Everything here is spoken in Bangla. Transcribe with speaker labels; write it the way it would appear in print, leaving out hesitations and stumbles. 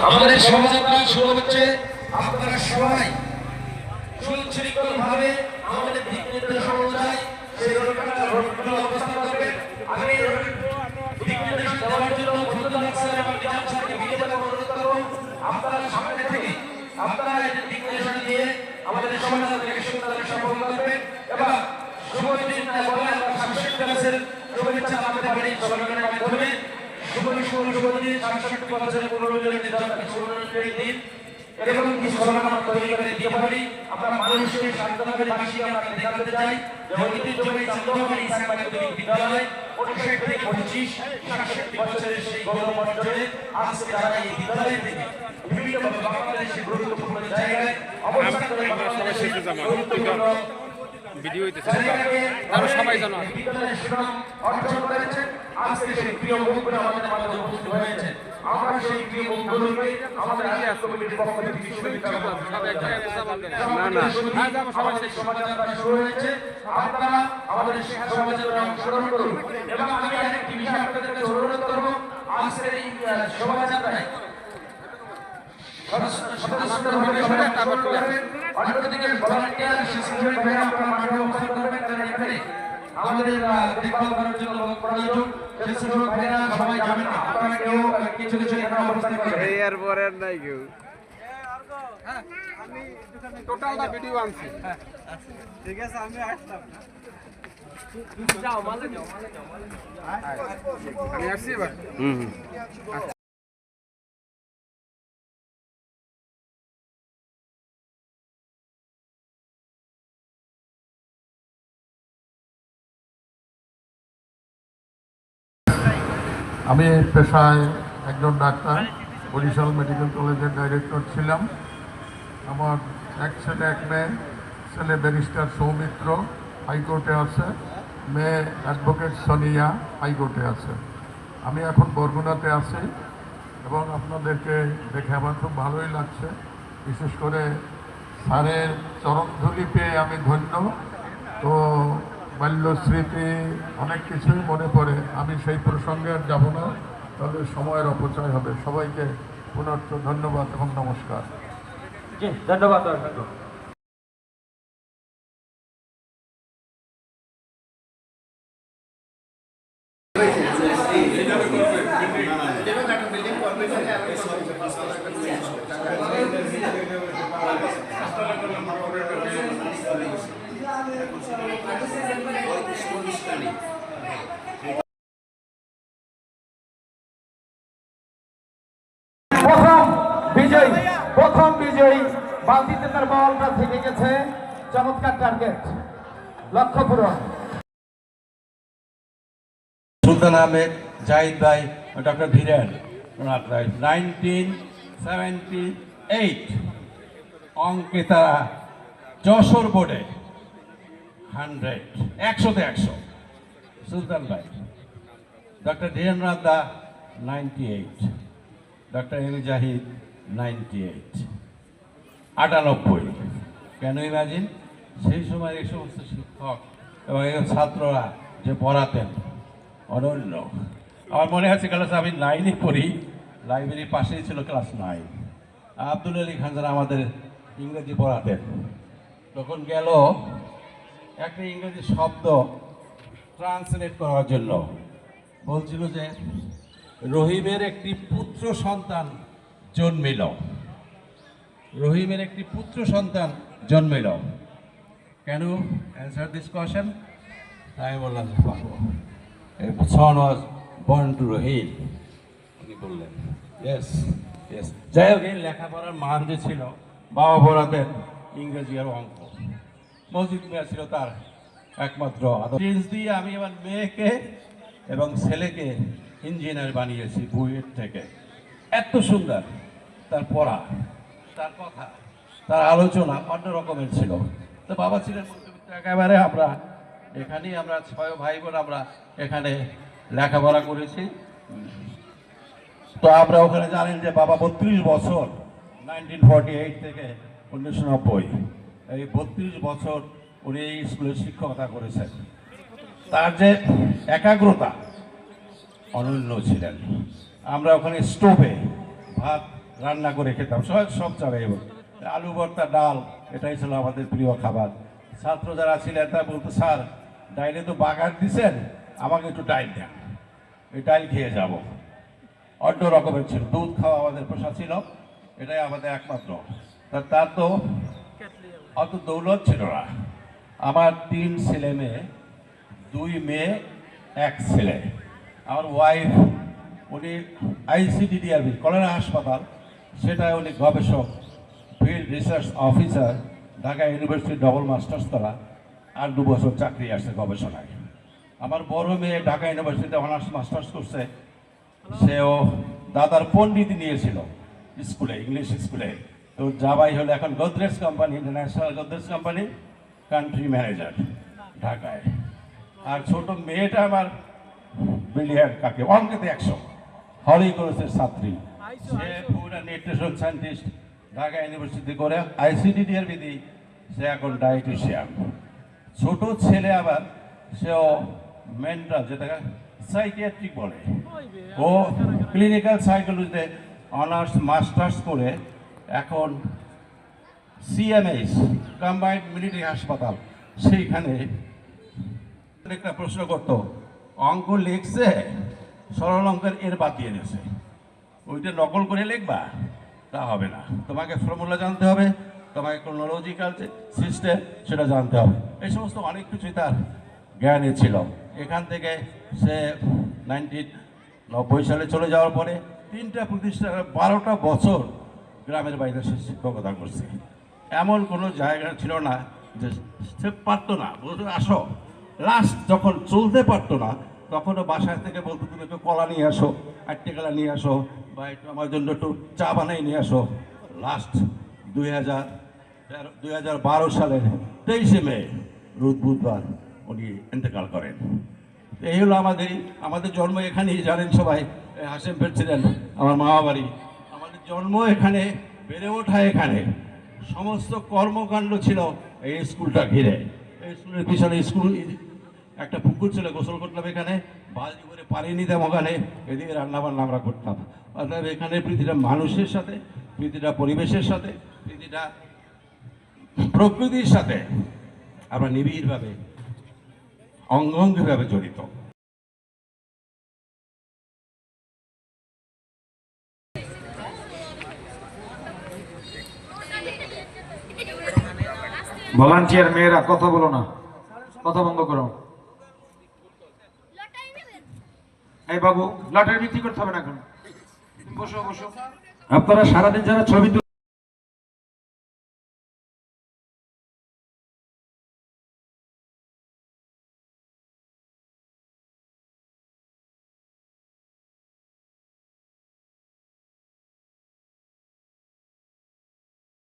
Speaker 1: আমাদের শোভাযাত্রা শুরু হচ্ছে। আপনারা সবাই সুশৃঙ্খল ভাবে আমাদের দিক নির্দেশ অনুযায়ী সেই রোডগুলো অবস্থান করবেন। আমি দিক নির্দেশ দেওয়ার জন্য ফজলুল হক স্যার এবং নিজাম স্যারকে বিনীত অনুরোধ করব, আপনারা সামনে থেকে আপনারা এই দিক নির্দেশনা দিয়ে আমাদের শোভাযাত্রাকে সুন্দরভাবে সফল করবেন এবং শুভদিন বলে আমরা সাংস্কৃতিক ক্লাসের শুভেচ্ছা আমাদের বাড়ির স্লোগানের মাধ্যমে শুভদিন সাংস্কৃতিক বছরের পুনর্মিলনের দিন এবং কিছু স্লোগান তৈরি করে দিতে পারি। আমরা মানুষকে শান্তভাবে বাসীকে আমরা দেখাতে চাই যে ঐতিহ্যবাহী চন্দ্রবাড়ি ইসলাম মাধ্যমিক বিদ্যালয় 59 থেকে 25 সাংস্কৃতিক বছরের সেই গৌরবমণ্ডলে আজকে যারা এই বিদ্যালয় থেকে বিভিন্ন বাংলাদেশের গুরুত্বপূর্ণ জায়গায় অবস্থান করে বাংলাদেশের গুরুত্বপূর্ণ ভিডিও হইতেছে তারা সবাই জানো বিদ্যালয়ের সুনাম অর্জন করেছেন। আজকে সেই প্রিয় মুখগুলো আমাদের মাঝে উপস্থিত হয়েছে। আমরা সেই প্রিয় মুখগুলোকে আমাদের আজকের কমিটির পক্ষ থেকে শুভেচ্ছা আমাদের শোভাযাত্রা শুরু হয়েছে। আপনারা আমাদের শোভাযাত্রায় অংশগ্রহণ করুন এবং আমি আরেকটি বিষয় আপনাদের কাছে অনুরোধ করবো, আজকের এই শোভাযাত্রায় অন্যদিকে ভলান্টিয়ার শিক্ষক ভাইরা আপনারা মাঠে অবস্থান করবেন, কারণ এখানে আমাদের দেখভাল করার জন্য লোক প্রয়োজন। শিক্ষক ভাইরা সবাই যাবেন না, আপনারা কেউ কিছু কিছু এখানে অবস্থান করবেন। এই আর পরের নাই কেউ। হ্যাঁ, আমি টোটালটা ভিডিও আনছি। হ্যাঁ, ঠিক আছে, আমি আসলাম। যাও মালে যাও। আমি আসছি এবার।
Speaker 2: আমি পেশায় একজন ডাক্তার, বরিশাল মেডিকেল কলেজের ডাইরেক্টর ছিলাম। আমার এক ছেলে এক মেয়ে, ছেলে ব্যারিস্টার সৌমিত্র হাইকোর্টে আছে, মেয়ে অ্যাডভোকেট সোনিয়া হাইকোর্টে আছে। আমি এখন বরগুনাতে আছি এবং আপনাদেরকে দেখে আমার খুব ভালোই লাগছে। বিশেষ করে স্যারের চরণধুলি পেয়ে আমি ধন্য। তো বাল্যস্মৃতি অনেক কিছুই মনে পড়ে। আমি সেই প্রসঙ্গে আর যাব না, তবে সময়ের অপচয় হবে। সবাইকে পুনশ্চ ধন্যবাদ এবং নমস্কার।
Speaker 1: ধন্যবাদ।
Speaker 3: প্রথম বিজয়ী বালতিতে তার বলটা থেকে গেছে। চমৎকার টার্গেট, লক্ষ্য পূরণ।
Speaker 4: সুলতান আহমেদ, জাহিদ ভাই, ডক্টর ধীরেন 1978 অঙ্কে তারা যশোর বোর্ডে 100তে 100। সুলতান ভাই, ডক্টর ধীরেন রাদ্দা 98, ডক্টর এম জাহিদ 98। কেন ইমাজিন, সেই সময় এই সমস্ত শিক্ষক এবং এই ছাত্ররা যে পড়াতেন অনন্য। আমার মনে আছে ক্লাস আমি 9-এ পড়ি, লাইব্রেরির পাশেই ছিল ক্লাস 9। আব্দুল আলী খান যারা আমাদের ইংরেজি পড়াতেন, তখন গেল একটা ইংরেজি শব্দ ট্রান্সলেট করার জন্য। বলছিল যে রহিমের একটি পুত্র সন্তান জন্মিল, রহিমের একটি পুত্র সন্তান জন্মিল। কেন অ্যান্সার দিস কোয়েশ্চেন? আমি বললাম যে পারবো। son was born to রহিম। উনি বললেন ইয়েস ইয়েস। যাই হোক, এই লেখাপড়ার মান যে ছিল, বাবা পড়াতেন ইংরেজি আর অঙ্ক। মসজিদ মেয়া ছিল তার একমাত্র আদর। দিয়ে আমি আমার মেয়েকে এবং ছেলেকে ইঞ্জিনিয়ার বানিয়েছি বুয়েট থেকে। এত সুন্দর তার পড়া, তার কথা, তার আলোচনা অন্য রকমের ছিল। তো বাবা ছিলেন মধ্যবিত্ত একেবারে। আমরা এখানেই, আমরা 6 ভাই বোন আমরা এখানে লেখাপড়া করেছি। তো আমরা ওখানে জানেন যে বাবা 32 বছর 1948 থেকে 1990, এই 32 বছর উনি এই স্কুলের শিক্ষকতা করেছেন। তার যে একাগ্রতা অনন্য ছিলেন। আমরা ওখানে স্টোভে ভাত রান্না করে খেতাম, সব জায়গায়। আলু ভর্তা, ডাল, এটাই ছিল আমাদের প্রিয় খাবার। ছাত্র যারা ছিলেন তারা বলতো, স্যার ডাইলে তো বাগার দিছেন, আমাকে একটু ডাইল দেন, এই ডাইল খেয়ে যাব। অন্য রকমের ছিল, দুধ খাওয়া আমাদের পেশা ছিল, এটাই আমাদের একমাত্র। তার তো অত দৌলত ছিল না। আমার 3 ছেলে মেয়ে, 2 মেয়ে 1 ছেলে। আমার ওয়াইফ, উনি ICDDRB কলেরা হাসপাতাল, সেটায় উনি গবেষক, field research officer, Dhaka university double masters করা, আর 2 বছর চাকরি আসছে গবেষণায়। আমার বড় মেয়ে ঢাকা ইউনিভার্সিটিতে অনার্স মাস্টার্স করছে, সেও দাদার পণ্ডিতি নিয়েছিল স্কুলে, ইংলিশ স্কুলে। তো জামাই হলো এখন Godrej company, international Godrej company country manager ঢাকায়। আর ছোট মেয়েটা আমার ব্রিলিয়ান্ট, কাকে অঙ্কেতে 100, হলি কোর্সের ছাত্রী, সে পুরা নিউট্রিশন সায়েন্টিস্ট, ঢাকা ইউনিভার্সিটি করে ICDDRB দিই, সে এখন ডায়েটিশিয়ান। ছোট ছেলে আবার, সেও মেন্টাল, যেটাকে সাইকিয়াট্রিক বলে, ও ক্লিনিক্যাল সাইকোলজিতে অনার্স মাস্টার্স করে এখন CMH কম্বাইন্ড মিলিটারি হাসপাতাল, সেইখানে একটা প্রশ্ন করতো, অঙ্ক লিখছে, সরল অঙ্কের এর বাদ দিয়ে দিয়েছে, ওইটা নকল করে লিখবা, তা হবে না, তোমাকে ফর্মুলা জানতে হবে, তোমাকে ক্রোনোলজিক্যাল সিস্টেম সেটা জানতে হবে। এই সমস্ত অনেক কিছুই তার জ্ঞানে ছিল। এখান থেকে সে 1990 সালে চলে যাওয়ার পরে 3টা প্রতিষ্ঠান, 12টা বছর গ্রামের বাইরে সে শিক্ষকতা করছে। এমন কোনো জায়গা ছিল না যে সে পারতো না, বলতো আসো। লাস্ট যখন চলতে পারতো না, তখনও বাসায় থেকে বলতো, তুমি একটু কলা নিয়ে আসো, আটটিকলা নিয়ে আসো, বা একটু আমার জন্য একটু চা বানাই নিয়ে আসো। লাস্ট 2012 সালের 23শে মে, রোজ বুধবার, উনি ইন্তেকাল করেন। এই হলো আমাদের জন্ম এখানেই, জানেন সবাই, হাসেমপুর ছিলেন আমার মামা বাড়ি, আমাদের জন্ম এখানে, বেড়ে ওঠা এখানে, সমস্ত কর্মকাণ্ড ছিল এই স্কুলটা ঘিরে। এই স্কুলের পিছনে একটা পুকুর ছিল, গোসল করতাম এখানে, বালতি করে পানি নিতাম ওখানে, এদিকে রান্নাবান্না আমরা করতাম। অর্থাৎ এখানে প্রতিটা মানুষের সাথে, প্রতিটা পরিবেশের সাথে, প্রতিটা প্রকৃতির সাথে আমরা নিবিড়ভাবে, অঙ্গাঙ্গিভাবে জড়িত।
Speaker 3: ভলান্টিয়ার মেয়েরা কথা বলো না, কথা বন্ধ করো। এই বাবু, লটারি বিক্রি করতে হবে না এখন, বসো বসো। আপনারা সারাদিন যারা ছবি